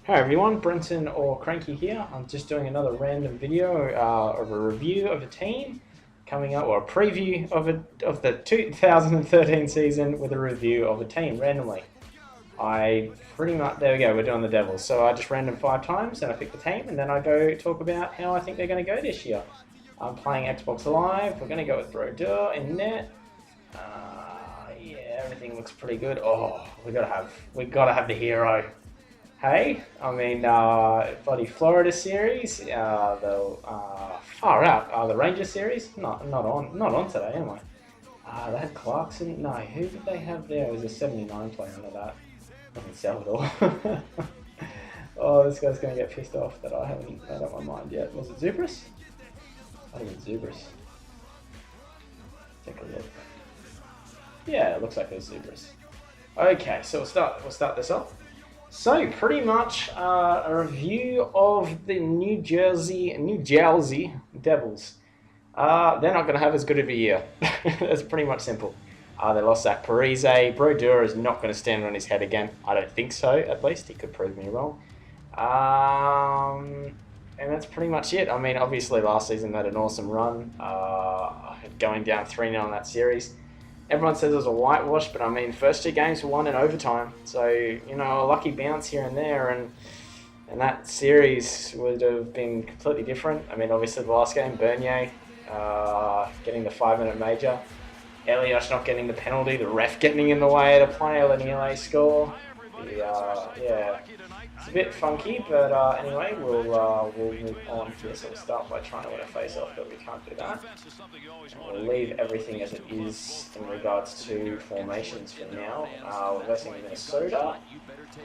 Hi everyone, Brenton or Cranky here. I'm just doing another random video of a review of a team coming up, or a preview of the 2013 season with a review of a team randomly. There we go, we're doing the Devils. So I just random 5 times and I pick the team and then I go talk about how I think they're going to go this year. I'm playing Xbox Live, we're going to go with Brodeur in net. Yeah, everything looks pretty good. Oh, we gotta have the hero. Hey, I mean, bloody Florida series, far out, the Ranger series, not on today, am I? They had Clarkson, no, who did they have there? It was a 79 player under that, nothing Salvador. Oh, this guy's gonna get pissed off that I haven't made up my mind yet. Was it Zubris? I think it's Zubris. Take a look. Yeah, it looks like it was Zubris. Okay, so we'll start this off. So pretty much a review of the New Jersey Devils. They're not going to have as good of a year. That's pretty much simple. They lost Zach Parise. Brodeur is not going to stand on his head again. I don't think so, at least. He could prove me wrong. And that's pretty much it. I mean, obviously last season they had an awesome run. Going down 3-0 in that series. Everyone says it was a whitewash, but I mean, first 2 games were won in overtime. So, you know, a lucky bounce here and there, and that series would have been completely different. I mean, obviously the last game, Bernier getting the 5-minute major, Elias not getting the penalty, the ref getting in the way of the play, letting LA score. Yeah, it's a bit funky, but anyway, we'll move on here. So we'll start by trying to win a face-off, but we can't do that. And we'll leave everything as it is in regards to formations for now. We're versing Minnesota.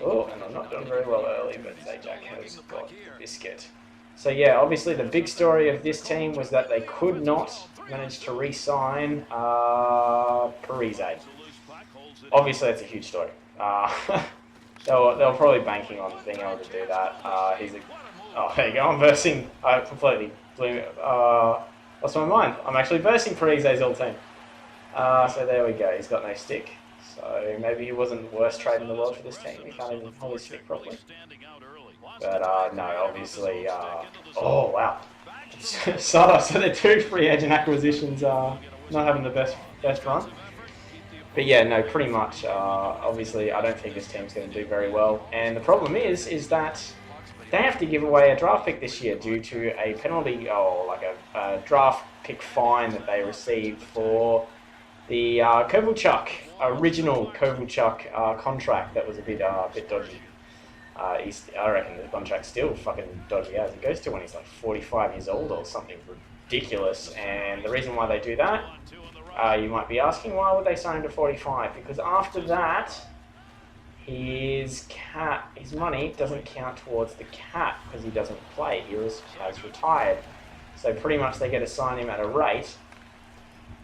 Oh, and I'm not doing very well early, but Zajac has got the biscuit. So yeah, obviously the big story of this team was that they could not manage to re-sign Parise. Obviously, that's a huge story. They were probably banking on being able to do that. There you go. I'm versing. I completely lost my mind. I'm actually versing Parise's old team. So there we go. He's got no stick. So maybe he wasn't the worst trade in the world for this team. He can't even hold his stick properly. But no, obviously. Oh wow. So the 2 free agent acquisitions are not having the best run. But yeah, no, pretty much. Obviously, I don't think this team's going to do very well. And the problem is that they have to give away a draft pick this year due to a penalty, like a draft pick fine that they received for the Kovalchuk, original Kovalchuk contract that was a bit dodgy. I reckon the contract's still fucking dodgy as it goes to when he's like 45 years old or something ridiculous. And the reason why they do that, you might be asking, why would they sign him to 45? Because after that, his money doesn't count towards the cap because he doesn't play. He has retired. So pretty much they get to sign him at a rate.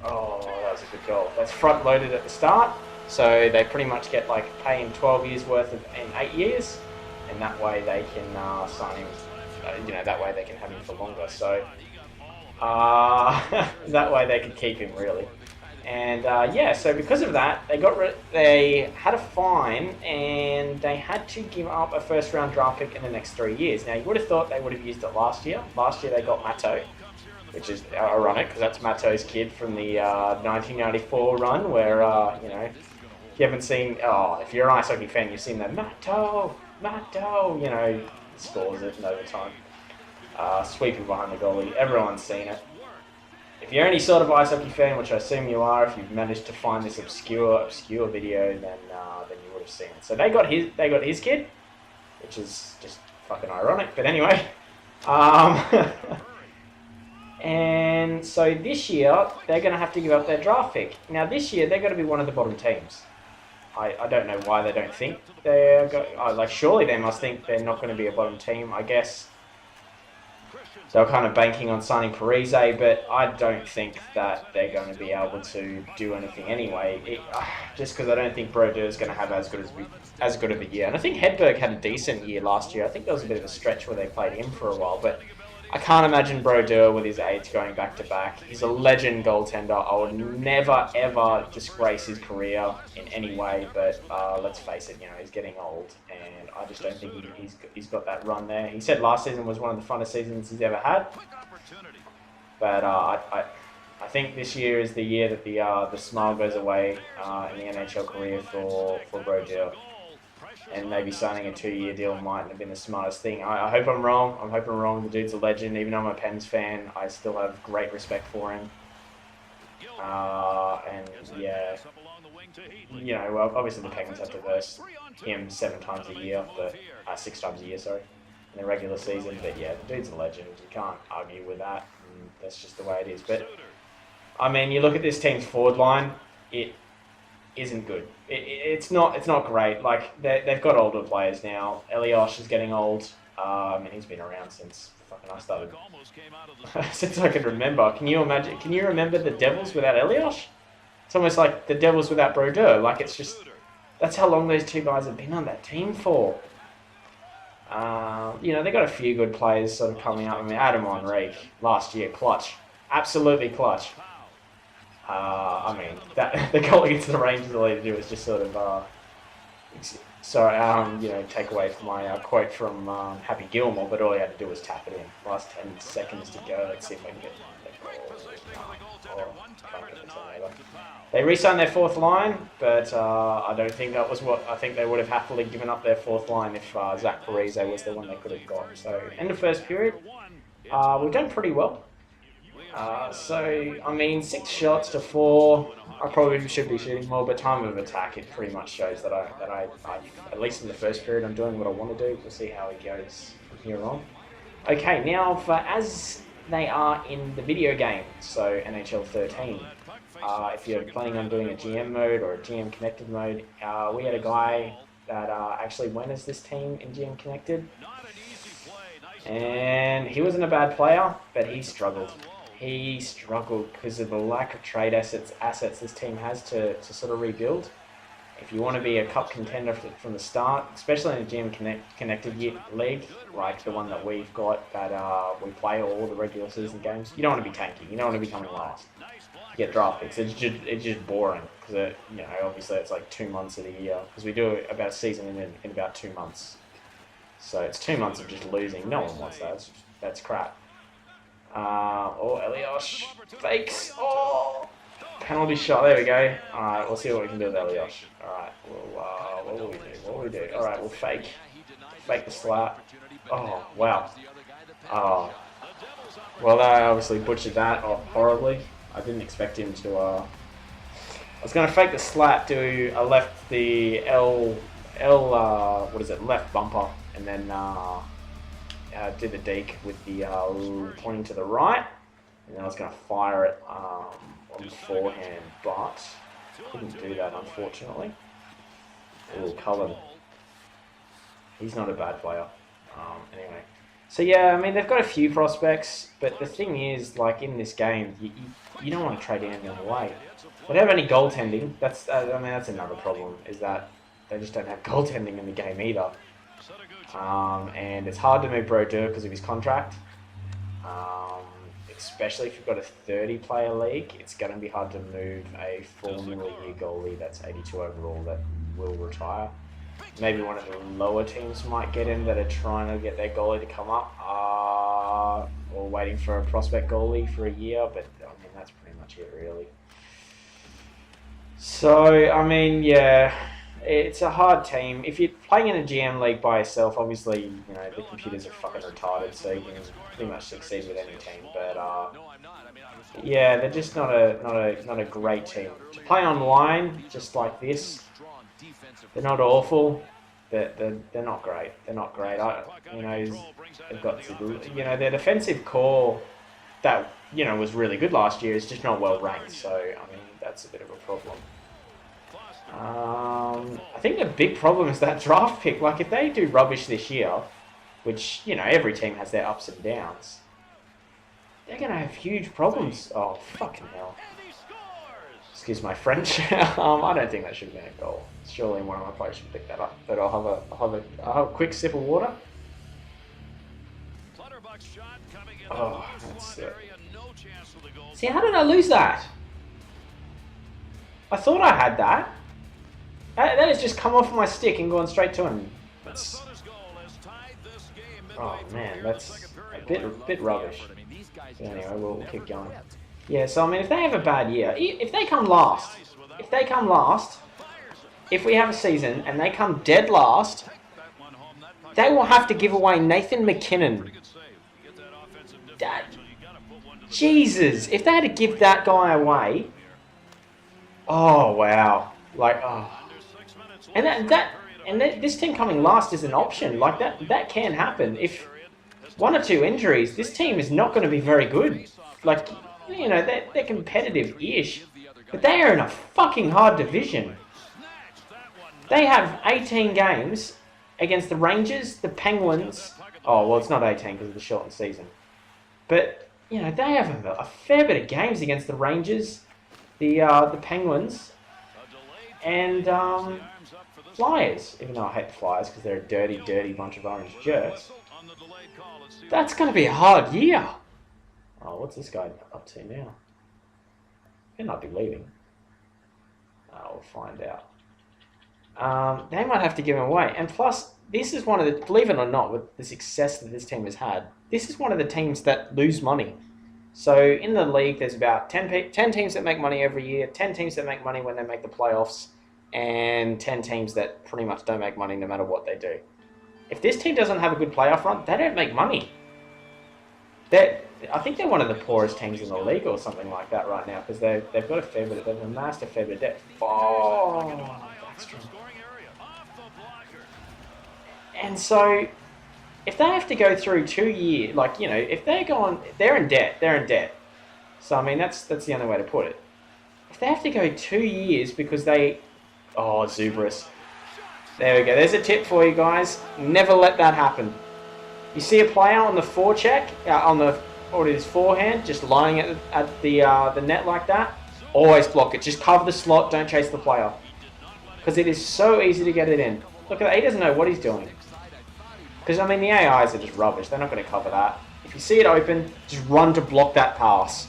Oh, that was a good goal. That's front loaded at the start. So they pretty much get like pay him 12 years worth in 8 years. And that way they can sign him, that way they can have him for longer. So that way they could keep him really. And yeah, so because of that, they had a fine and they had to give up a first-round draft pick in the next 3 years. Now, you would have thought they would have used it last year. Last year they got Matto, which is ironic because that's Matto's kid from the 1994 run where, if you haven't seen, if you're an ice hockey fan, you've seen that Matto, scores it in overtime. Sweeping behind the goalie. Everyone's seen it. If you're any sort of ice hockey fan, which I assume you are, if you've managed to find this obscure video, then you would have seen it. So they got his kid, which is just fucking ironic. But anyway, and so this year they're going to have to give up their draft pick. Now this year they're going to be one of the bottom teams. I don't know why they don't think surely they must think they're not going to be a bottom team. I guess they were kind of banking on signing Parise, but I don't think that they're going to be able to do anything anyway. Just because I don't think Brodeur is going to have as good of a year. And I think Hedberg had a decent year last year. I think there was a bit of a stretch where they played him for a while, but I can't imagine Brodeur with his eights going back to back. He's a legend goaltender. I would never ever disgrace his career in any way. But let's face it, he's getting old, and I just don't think he's got that run there. He said last season was one of the funnest seasons he's ever had. But I think this year is the year that the smile goes away in the NHL career for Brodeur. And maybe signing a 2-year deal mightn't have been the smartest thing. I hope I'm wrong. I'm hoping I'm wrong. The dude's a legend. Even though I'm a Pens fan, I still have great respect for him. And yeah, well, obviously the Penguins have to verse him 7 times a year, but 6 times a year, sorry, in the regular season. But yeah, the dude's a legend. You can't argue with that. And that's just the way it is. But I mean, you look at this team's forward line. It isn't good. It's not great. Like they've got older players now. Elias is getting old. And he's been around since fucking I started. Since I can remember. Can you imagine? Can you remember the Devils without Elias? It's almost like the Devils without Brodeur. Like it's just that's how long those two guys have been on that team for. They got a few good players sort of coming up. I mean, Adam Henrique last year, clutch, absolutely clutch. The goal against the Rangers, all he had to do was just sort of, take away from my quote from Happy Gilmore, but all he had to do was tap it in. Last 10 seconds to go. Let's see if I can get the goal. They re-signed their 4th line, but I don't think that was what I think they would have happily given up their 4th line if Zach Parise was the one they could have got. So, end of first period, we've done pretty well. 6 shots to 4. I probably should be shooting more, but time of attack, it pretty much shows that I at least in the first period, I'm doing what I want to do. We'll see how it goes from here on. Okay, now for as they are in the video game, so NHL 13. If you're planning on doing a GM mode or a GM connected mode, we had a guy that actually went as this team in GM connected, and he wasn't a bad player, but he struggled. He struggled because of the lack of trade assets this team has to sort of rebuild. If you want to be a cup contender from the start, especially in a GM connected league, like the one that we've got that we play all the regular season games, you don't want to be tanking. You don't want to be coming last. You get draft picks. It's just boring because obviously it's like 2 months of the year because we do about a season in about 2 months. So it's 2 months of just losing. No one wants that. That's crap. Elias fakes. Penalty shot. There we go. Alright, we'll see what we can do with Elias. Alright, what will we do? Alright, we'll fake the slap. Oh, wow. Oh. Well, they obviously butchered that horribly. I didn't expect him to, I was going to fake the slap, do a left bumper, and then, do the deke with the pointing to the right, and then I was going to fire it on the forehand, but couldn't do that unfortunately. Cullen. He's not a bad player. Anyway, so yeah, I mean they've got a few prospects, but the thing is, like in this game, you don't want to trade anyone away. They don't have any goaltending. That's another problem, is that they just don't have goaltending in the game either. And it's hard to move Brodeur because of his contract. Especially if you've got a 30-player league, it's going to be hard to move a Formula Year goalie that's 82 overall that will retire. Maybe one of the lower teams might get him that are trying to get their goalie to come up, or waiting for a prospect goalie for a year, but I mean that's pretty much it really. So, I mean, yeah, it's a hard team. If you're playing in a GM league by yourself, obviously, the computers are fucking retarded, so you can pretty much succeed with any team. But yeah, they're just not a great team to play online. Just like this, they're not awful. They're not great. They're not great. They've got their defensive core that was really good last year is just not well ranked. So I mean that's a bit of a problem. I think the big problem is that draft pick. Like, if they do rubbish this year, which, every team has their ups and downs, they're going to have huge problems. Oh, fucking hell. Excuse my French. I don't think that should have been a goal. Surely one of my players should pick that up. But I'll have a quick sip of water. Oh, that's it. See, how did I lose that? I thought I had that. That has just come off my stick and gone straight to him. That's... Oh man, that's a bit rubbish. So anyway, we'll keep going. Yeah, so I mean, if they have a bad year, if they come last, if we have a season and they come dead last, they will have to give away Nathan McKinnon. Jesus, if they had to give that guy away, oh wow, like oh, and this team coming last is an option. Like that can happen. If one or two injuries, this team is not going to be very good. Like, you know, they're competitive-ish, but they are in a fucking hard division. They have 18 games against the Rangers, the Penguins. Oh, well, it's not 18 because of the shortened season. But, you know, they have a fair bit of games against the Rangers, the Penguins, and Flyers. Even though I hate the Flyers because they're a dirty, dirty bunch of orange jerks. That's going to be a hard year. Oh, what's this guy up to now? He might be leaving. We'll find out. They might have to give him away. And plus, this is one of the, believe it or not, with the success that this team has had, this is one of the teams that lose money. So in the league, there's about 10 teams that make money every year, 10 teams that make money when they make the playoffs, and 10 teams that pretty much don't make money no matter what they do. If this team doesn't have a good playoff run, they don't make money. I think they're one of the poorest teams in the league or something like that right now because they've got a fair bit, they've amassed a fair bit of debt. Oh, Backstrom. And so, if they have to go through 2 years, like, you know, if they're in debt. So, I mean, that's the only way to put it. If they have to go 2 years because Zubris. There we go. There's a tip for you guys. Never let that happen. You see a player on the forecheck, or his forehand, just lying at the net like that, always block it. Just cover the slot, don't chase the player. Because it is so easy to get it in. Look at that, he doesn't know what he's doing. Because, I mean, the AIs are just rubbish. They're not going to cover that. If you see it open, just run to block that pass.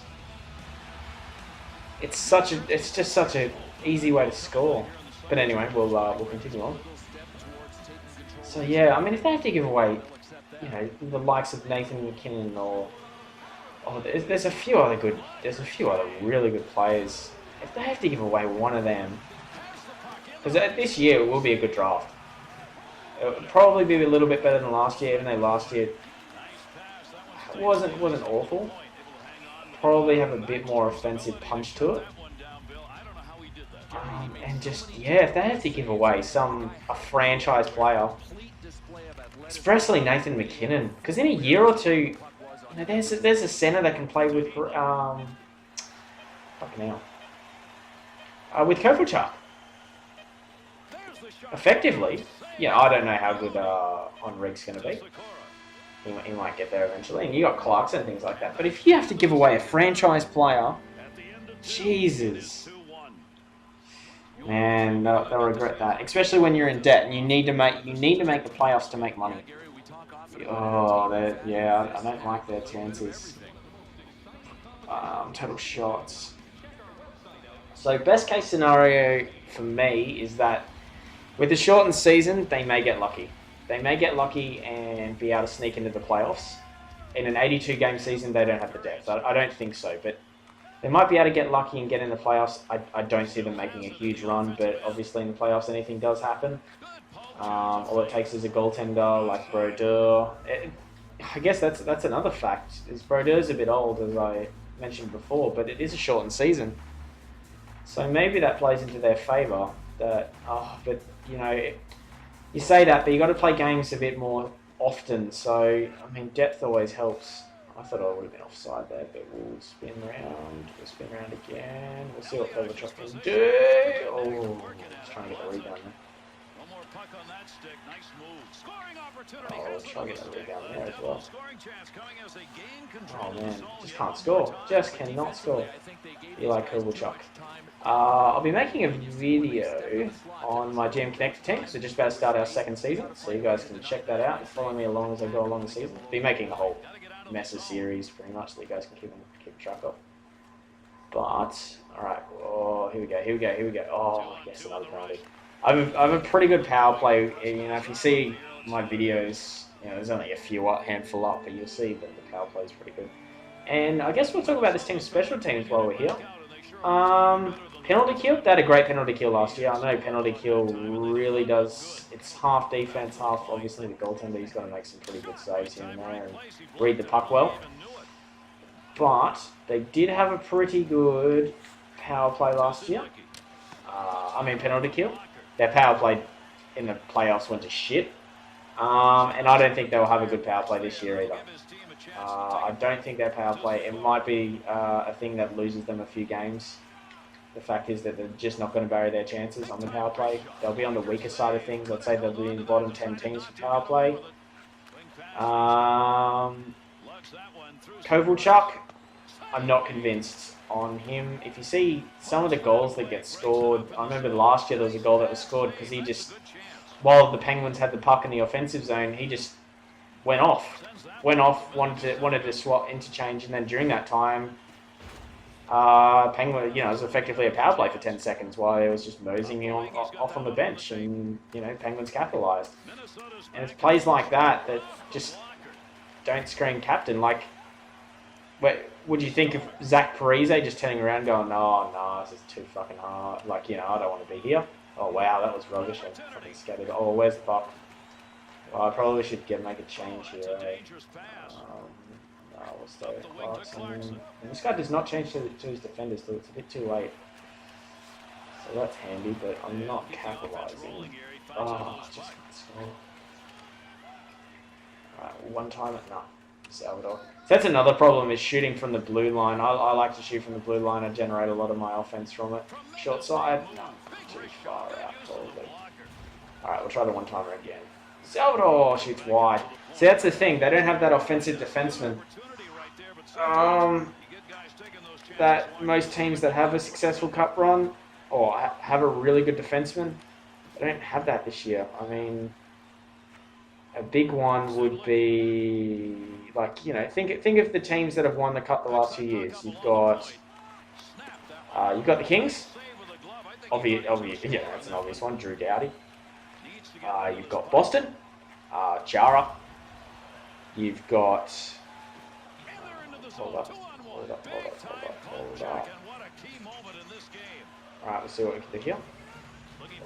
It's just such an easy way to score. But anyway, we'll continue on. So yeah, I mean, if they have to give away, you know, the likes of Nathan McKinnon or there's a few other really good players. If they have to give away one of them, because this year it will be a good draft. It will probably be a little bit better than last year, even though last year wasn't awful. Probably have a bit more offensive punch to it. And just, yeah, if they have to give away a franchise player, especially Nathan McKinnon, because in a year or two, you know, there's a center that can play with with Kovalchuk effectively. Yeah, I don't know how good Henrique's going to be. He might get there eventually, and you got Clarkson and things like that. But if you have to give away a franchise player, Jesus. Man, they'll regret that, especially when you're in debt and you need to make the playoffs to make money. Oh, yeah, I don't like their chances. Total shots. So best case scenario for me is that with the shortened season, they may get lucky. They may get lucky and be able to sneak into the playoffs. In an 82-game season, they don't have the depth. I don't think so, but they might be able to get lucky and get in the playoffs. I don't see them making a huge run, but obviously in the playoffs anything does happen. All it takes is a goaltender like Brodeur. I guess that's another fact. Is Brodeur's a bit old, as I mentioned before, but it is a shortened season. So maybe that plays into their favour. But you know, you say that, but you got to play games a bit more often. So I mean, depth always helps. I thought I would have been offside there, but we'll spin round. We'll spin round again. We'll see what Kovalchuk can do. Oh, just trying to get the rebound there. Oh, we'll try to get the rebound there as well. Oh man, just can't score. Just cannot score. Eli Kovalchuk. I'll be making a video on my GM Connected team because we're just about to start our second season, so you guys can check that out and follow me along as I go along the season. Be making the whole Messer series pretty much that you guys can keep track of. But alright, oh here we go. Oh yes, another penalty. I have a pretty good power play. You know, if you see my videos, you know, there's only a handful up, but you'll see that the power play is pretty good. And I guess we'll talk about this team's special teams while we're here. Penalty kill. They had a great penalty kill last year. I know penalty kill really does. It's half defense, half obviously the goaltender. He's got to make some pretty good saves here and there and read the puck well. But they did have a pretty good power play last year. Penalty kill. Their power play in the playoffs went to shit. And I don't think they'll have a good power play this year either. I don't think their power play, it might be a thing that loses them a few games. The fact is that they're just not going to bury their chances on the power play. They'll be on the weaker side of things. Let's say they'll be in the bottom 10 teams for power play. Kovalchuk, I'm not convinced on him. If you see some of the goals that get scored, I remember last year there was a goal that was scored because he just, while the Penguins had the puck in the offensive zone, he just went off, wanted to swap interchange, and then during that time, Penguin, you know, it was effectively a power play for 10 seconds while he was just moseying off on the bench, and you know, Penguins capitalised. And it's plays like that that just don't scream captain. Like, would you think of Zach Parise just turning around going, "Oh no, this is too fucking hard. Like, you know, I don't want to be here." Oh wow, that was rubbish. I fucking scattered. Oh, where's the puck? Well, I probably should make a change here. We'll stay with Clarkson. And this guy does not change to his defenders, so it's a bit too late. So that's handy, but I'm not capitalising. Oh, just can't score. Alright, one time at Salvador. So that's another problem, is shooting from the blue line. I like to shoot from the blue line. I generate a lot of my offense from it. Short side, no, too far out probably. Alright, we'll try the one-timer again. Salvador shoots wide. See, that's the thing. They don't have that offensive defenseman. That most teams that have a successful cup run or have a really good defenseman, they don't have that this year. I mean, a big one would be, like, you know, think of the teams that have won the cup the last few years. You've got the Kings. Obvious, yeah, that's an obvious one. Drew Doughty. You've got Boston, Chara. You've got. Hold up. Alright, we'll see what we can do here.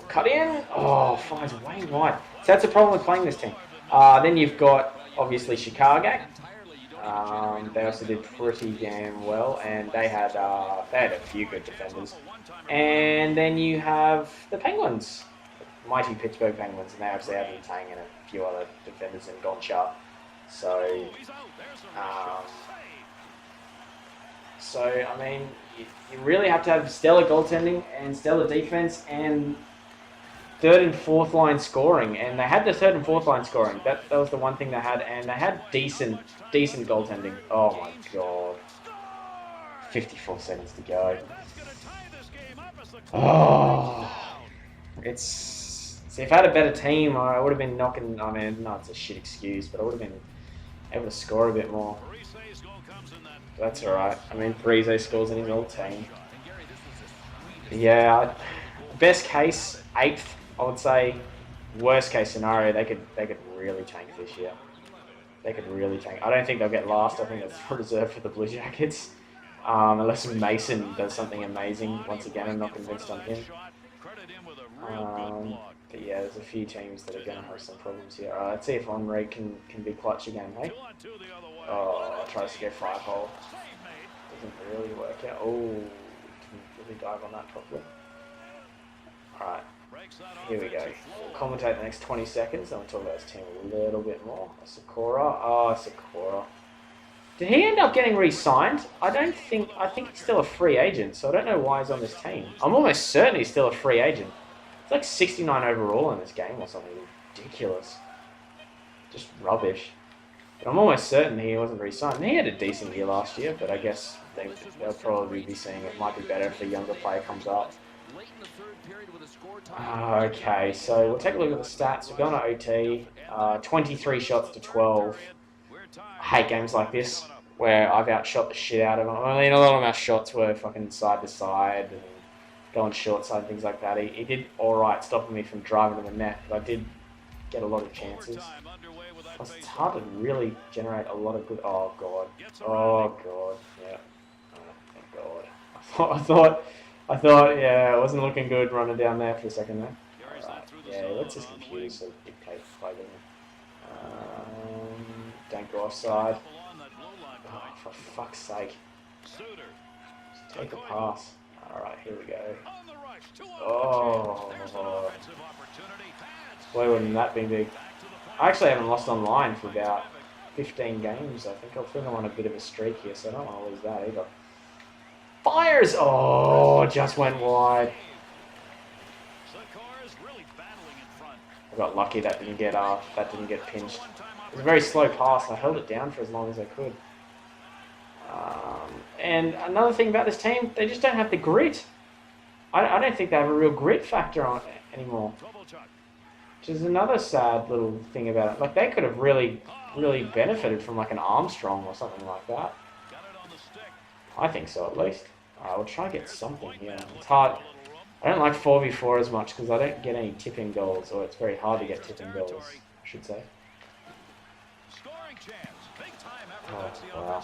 Cut in. Oh, finds way wide. So that's the problem with playing this team. Then you've got, obviously, Chicago. They also did pretty damn well, and they had a few good defenders. And then you have the Penguins. Mighty Pittsburgh Penguins, and they obviously have Tang and a few other defenders in Gonchar. So I mean, you really have to have stellar goaltending and stellar defense and third and fourth line scoring. And they had the third and fourth line scoring. That was the one thing they had, and they had decent goaltending. Oh my god, 54 seconds to go. Oh, see, if I had a better team, I would have been knocking. I mean, no, it's a shit excuse, but I would have been able to score a bit more. That's alright. I mean, Parise scores in his old team. Yeah, best case, 8th, I would say. Worst case scenario, they could really tank this year. They could really tank. I don't think they'll get last. I think that's reserved for the Blue Jackets. Unless Mason does something amazing. Once again, I'm not convinced on him. But yeah, there's a few teams that are going to have some problems here. Let's see if Henri can be clutch again, hey? Oh, tries to get 5-hole. Doesn't really work out. Oh, can really dive on that properly. Alright, here we go. We'll commentate the next 20 seconds, and we'll talk about this team a little bit more. Sakura. Oh, Sakura. Did he end up getting re-signed? I think he's still a free agent, so I don't know why he's on this team. I'm almost certain he's still a free agent. It's like 69 overall in this game or something ridiculous. Just rubbish. But I'm almost certain he wasn't re-signed. And he had a decent year last year, but I guess they'll probably be seeing it might be better if a younger player comes up. Okay, so we'll take a look at the stats. We've gone to OT. 23 shots to 12. I hate games like this where I've outshot the shit out of him. I mean, a lot of my shots were fucking side to side and going short side, things like that. He did alright stopping me from driving to the net, but I did get a lot of chances. Plus, it's hard to really generate a lot of good... Oh, God. Oh, God. Yeah. Oh, thank God. I thought, yeah, it wasn't looking good running down there for a second there. Alright, yeah, let's just confuse so dictate play, doesn't it? Don't go offside. Oh, for fuck's sake. Just take a pass. Alright, here we go. Oh, boy, wouldn't that be big. I actually haven't lost online for about 15 games, I think. I think I'm on a bit of a streak here, so I don't want to lose that either. Fires! Oh, just went wide. I got lucky that didn't get pinched. It was a very slow pass. I held it down for as long as I could. And another thing about this team, they just don't have the grit. I don't think they have a real grit factor on it anymore. Which is another sad little thing about it. Like, they could have really benefited from like an Armstrong or something like that. I think so, at least. We'll try to get something here. It's hard. I don't like 4v4 as much because I don't get any tipping goals, or it's very hard to get tipping goals, I should say. Oh, wow.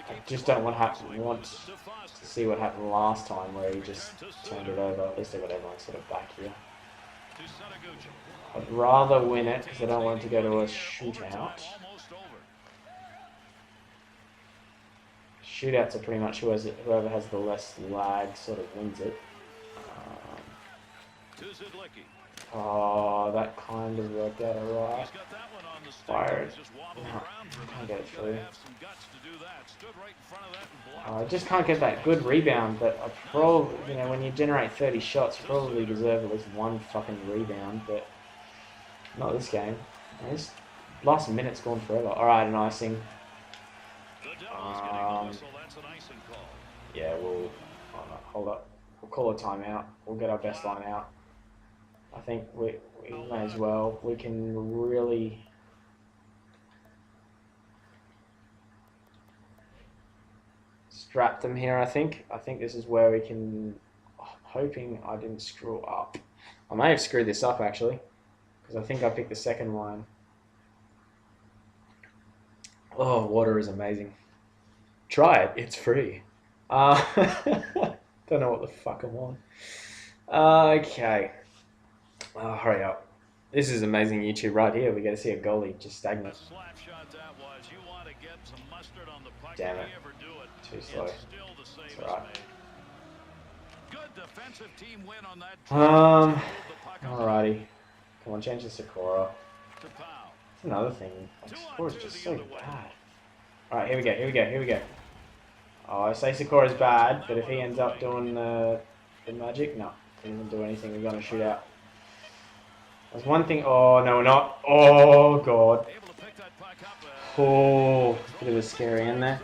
I just don't want to see what happened last time where he just turned it over. At least I got everyone sort of back here. I'd rather win it because I don't want it to go to a shootout. Shootouts are pretty much whoever has the less lag sort of wins it. Oh, that kind of worked out alright. Fired. No, can't get it through. I just can't get that good rebound, but I probably, you know, when you generate 30 shots, you probably deserve at least one fucking rebound, but not this game. This last minute's gone forever. Alright, an icing. Yeah, hold up. We'll call a timeout. We'll get our best line out. I think we may as well. We can really strap them here, I think. I think this is where we can... I'm hoping I didn't screw up. I may have screwed this up, actually, because I think I picked the second line. Oh, water is amazing. Try it. It's free. Don't know what the fuck I'm on. Okay. Oh, hurry up. This is amazing YouTube right here. We get to see a goalie just stagnant. Damn it. Too slow. It's alright. Alrighty. Come on, change the Sakura. That's another thing. Sakura's just so bad. Alright, here we go. Oh, I say Sakura's bad, but if he ends up doing the magic, no. He doesn't do anything. We're going to shoot out. There's one thing. Oh, no, we're not. Oh, God. Oh, bit of a scary in there.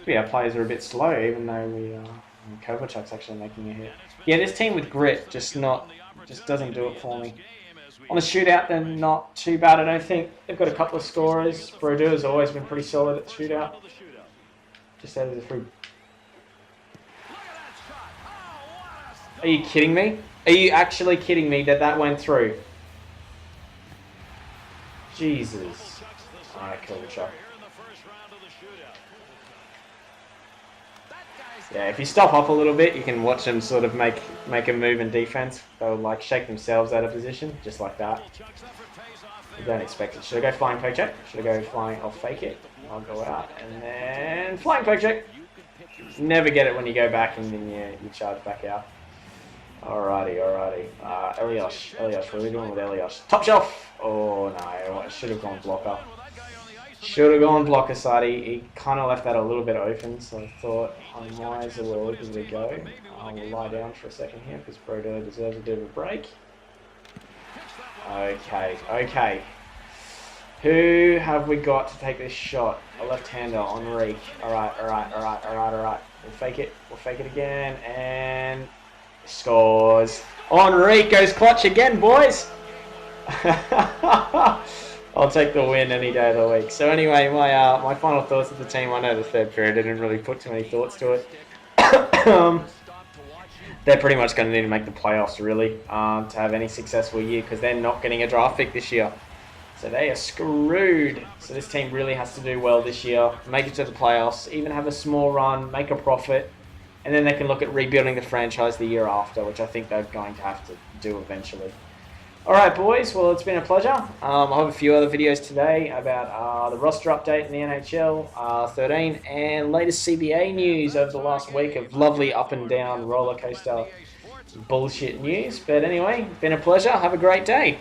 Yeah, our players are a bit slow, even though Kovalchuk's actually making a hit. Yeah, this team with grit just doesn't do it for me. On the shootout, they're not too bad, I don't think. They've got a couple of scorers. Brodeur has always been pretty solid at the shootout. Just out of the free. Are you kidding me? Are you actually kidding me that went through? Jesus. Alright, Kovalchuk. Yeah, if you stop off a little bit, you can watch them sort of make a move in defense. They'll like shake themselves out of position, just like that. You don't expect it. Should I go flying poke check? Should I go flying? I'll fake it. I'll go out and then flying poke check. Never get it when you go back and then you charge back out. Alrighty. Elias, what are we doing with Elias? Top shelf! Oh no, I should have gone blocker. Should have gone blocker, Sadi. He kind of left that a little bit open, so I thought I might as well give it a go. I will lie down for a second here because Brodeur deserves a bit of a break. Okay. Who have we got to take this shot? A left-hander, Enrique. Alright. We'll fake it again, and scores. Enrique goes clutch again, boys! I'll take the win any day of the week. So anyway, my final thoughts of the team. I know the third period I didn't really put too many thoughts to it. They're pretty much going to need to make the playoffs, really, to have any successful year, because they're not getting a draft pick this year. So they are screwed. So this team really has to do well this year, make it to the playoffs, even have a small run, make a profit, and then they can look at rebuilding the franchise the year after, which I think they're going to have to do eventually. All right, boys. Well, it's been a pleasure. I'll have a few other videos today about the roster update in the NHL 13 and latest CBA news over the last week of lovely up and down roller coaster bullshit news. But anyway, been a pleasure. Have a great day.